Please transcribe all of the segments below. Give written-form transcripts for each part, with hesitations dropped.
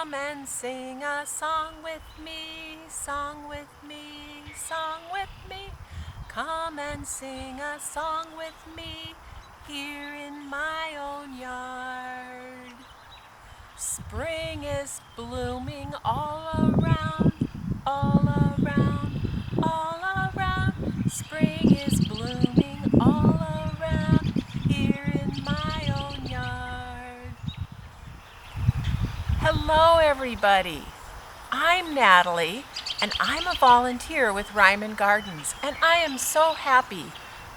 Come and sing a song with me, song with me, song with me. Come and sing a song with me here in my own yard. Spring is blooming all around, all around, all around. Spring is blooming all around here in my own yard. Hello, everybody. I'm Natalie, and I'm a volunteer with Reiman Gardens, and I am so happy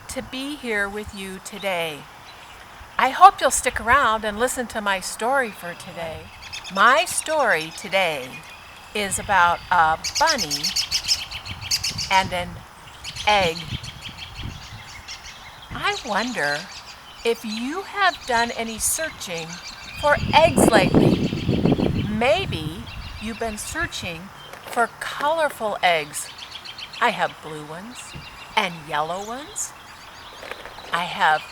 to be here with you today. I hope you'll stick around and listen to my story for today. My story today is about a bunny and an egg. I wonder if you have done any searching for eggs lately. Maybe you've been searching for colorful eggs. I have blue ones and yellow ones. I have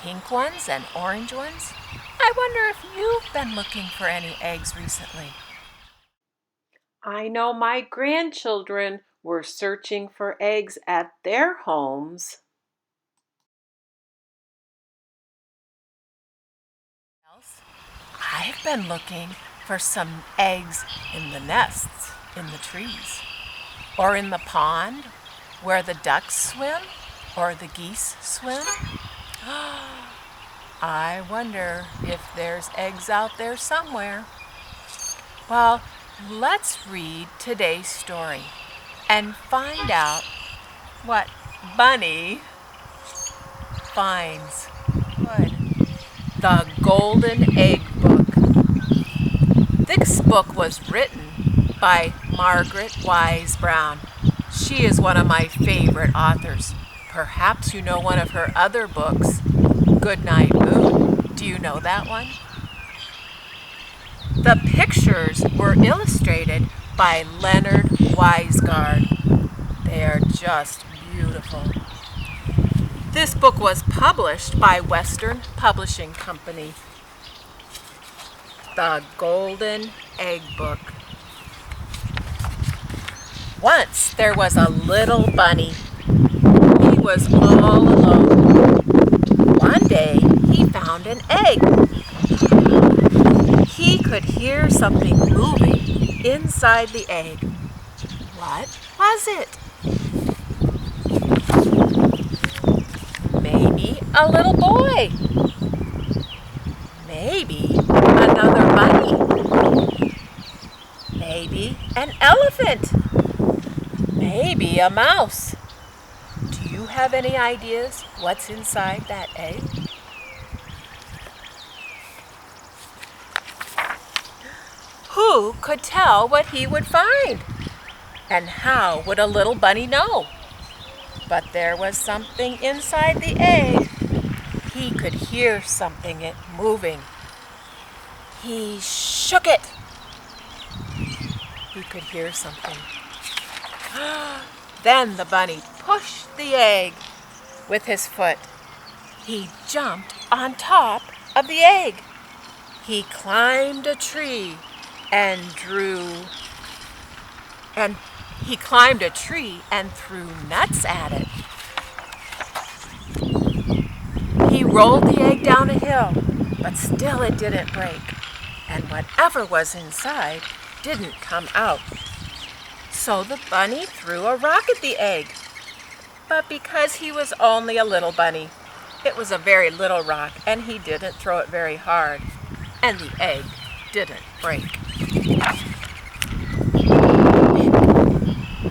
pink ones and orange ones. I wonder if you've been looking for any eggs recently. I know my grandchildren were searching for eggs at their homes. I've been looking for some eggs in the nests, in the trees, or in the pond where the ducks swim or the geese swim. I wonder if there's eggs out there somewhere. Well, let's read today's story and find out what Bunny finds. Good. The Golden Egg Book. This book was written by Margaret Wise Brown. She is one of my favorite authors. Perhaps you know one of her other books, Goodnight Moon. Do you know that one? The pictures were illustrated by Leonard Weisgard. They are just beautiful. This book was published by Western Publishing Company. The Golden Egg Book. Once there was a little bunny. He was all alone. One day he found an egg. He could hear something moving inside the egg. What was it? Maybe a little boy. Maybe another bunny. Maybe an elephant. Maybe a mouse. Do you have any ideas what's inside that egg? Who could tell what he would find? And how would a little bunny know? But there was something inside the egg. He could hear something moving. He shook it. He could hear something. Then the bunny pushed the egg with his foot. He jumped on top of the egg. He climbed a tree and threw nuts at it. He rolled the egg down a hill, but still it didn't break, and whatever was inside didn't come out. So the bunny threw a rock at the egg. But because he was only a little bunny, it was a very little rock, and he didn't throw it very hard, and the egg didn't break.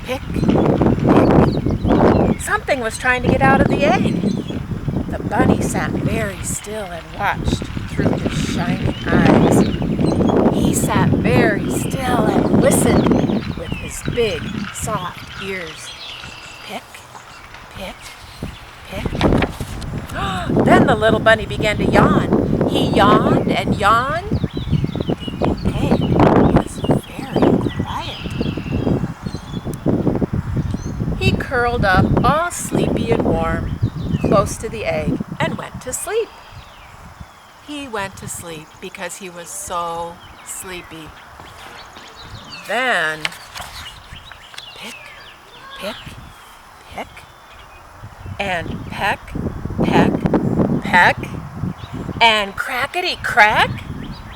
Pick, pick. Something was trying to get out of the egg. The bunny sat very still and watched through his shining eyes. He sat very still and listened with his big, soft ears. Pick, pick, pick. Then the little bunny began to yawn. He yawned and yawned. The egg was very quiet. He curled up all sleepy and warm close to the egg and went to sleep. He went to sleep because he was so sleepy. then pick, pick, pick, and peck, peck, peck, and crackety-crack,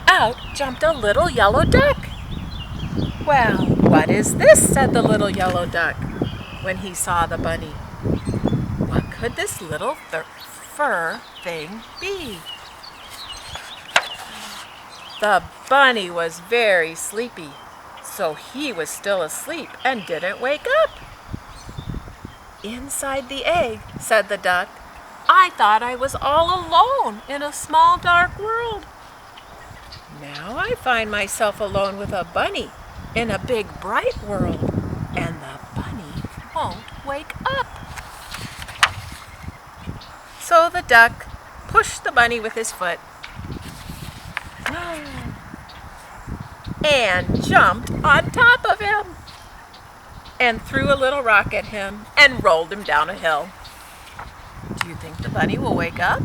out jumped a little yellow duck. "Well, what is this?" said the little yellow duck when he saw the bunny. What could this little fur thing be? The bunny was very sleepy, so he was still asleep and didn't wake up. "Inside the egg," said the duck, "I thought I was all alone in a small dark world. Now I find myself alone with a bunny in a big bright world, and the bunny won't wake up." So the duck pushed the bunny with his foot and jumped on top of him and threw a little rock at him and rolled him down a hill. Do you think the bunny will wake up?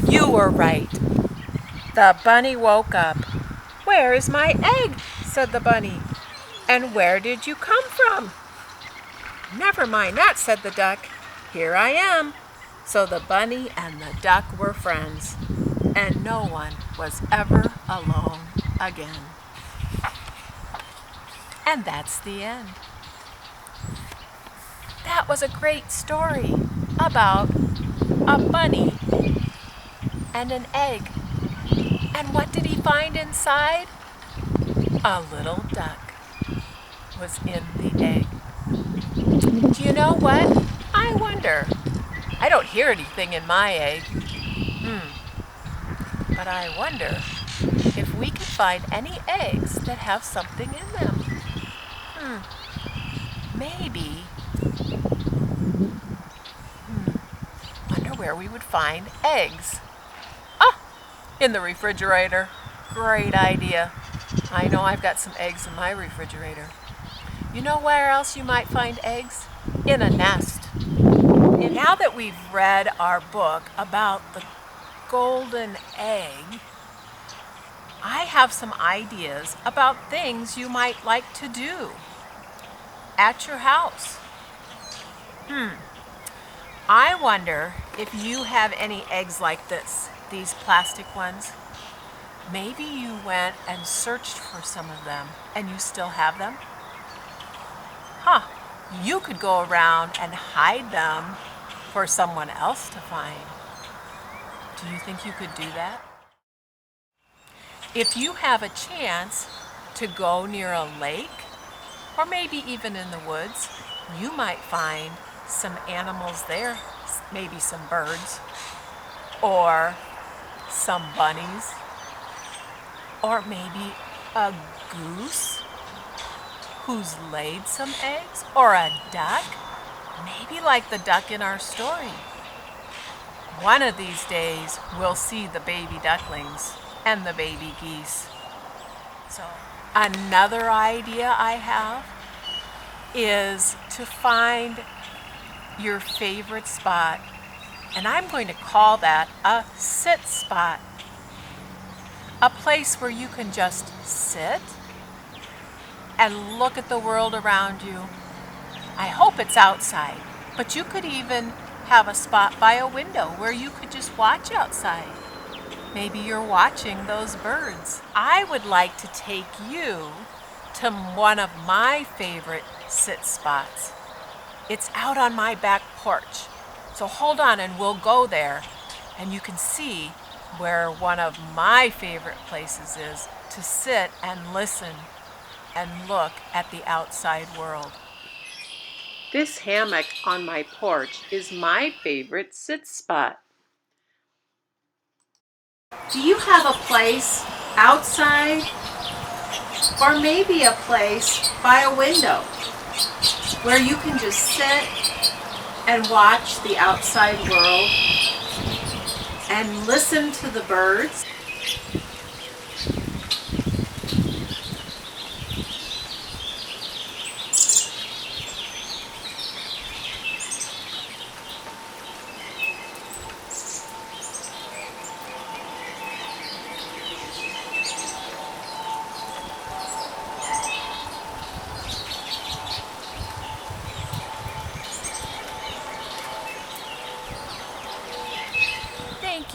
You were right. The bunny woke up. "Where is my egg?" said the bunny. "And where did you come from?" "Never mind that," said the duck. "Here I am." So the bunny and the duck were friends, and no one was ever alone again. And that's the end. That was a great story about a bunny and an egg. And what did he find inside? A little duck was in the egg. Do you know what? I wonder. I don't hear anything in my egg. But I wonder if we can find any eggs that have something in them. Maybe. Wonder where we would find eggs. In the refrigerator. Great idea. I know I've got some eggs in my refrigerator. You know where else you might find eggs? In a nest. And now that we've read our book about the golden egg, I have some ideas about things you might like to do at your house. I wonder if you have any eggs like this, these plastic ones. Maybe you went and searched for some of them and you still have them. You could go around and hide them for someone else to find. Do you think you could do that? If you have a chance to go near a lake, or maybe even in the woods, you might find some animals there, maybe some birds, or some bunnies, or maybe a goose who's laid some eggs, or a duck, maybe like the duck in our story. One of these days, we'll see the baby ducklings and the baby geese. So another idea I have is to find your favorite spot, and I'm going to call that a sit spot. A place where you can just sit and look at the world around you. I hope it's outside, but you could even have a spot by a window where you could just watch outside. Maybe you're watching those birds. I would like to take you to one of my favorite sit spots. It's out on my back porch. So hold on and we'll go there and you can see where one of my favorite places is to sit and listen and look at the outside world. This hammock on my porch is my favorite sit spot. Do you have a place outside, or maybe a place by a window where you can just sit and watch the outside world and listen to the birds?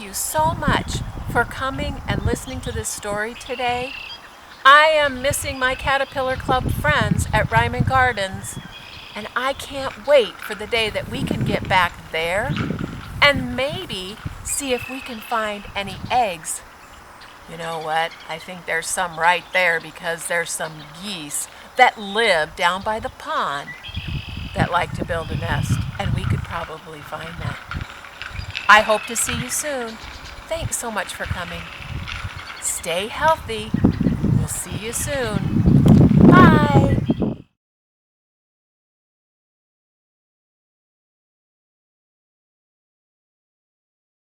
you so much for coming and listening to this story today. I am missing my Caterpillar Club friends at Reiman Gardens, and I can't wait for the day that we can get back there and maybe see if we can find any eggs. You know what? I think there's some right there because there's some geese that live down by the pond that like to build a nest, and we could probably find that. I hope to see you soon. Thanks so much for coming. Stay healthy. We'll see you soon.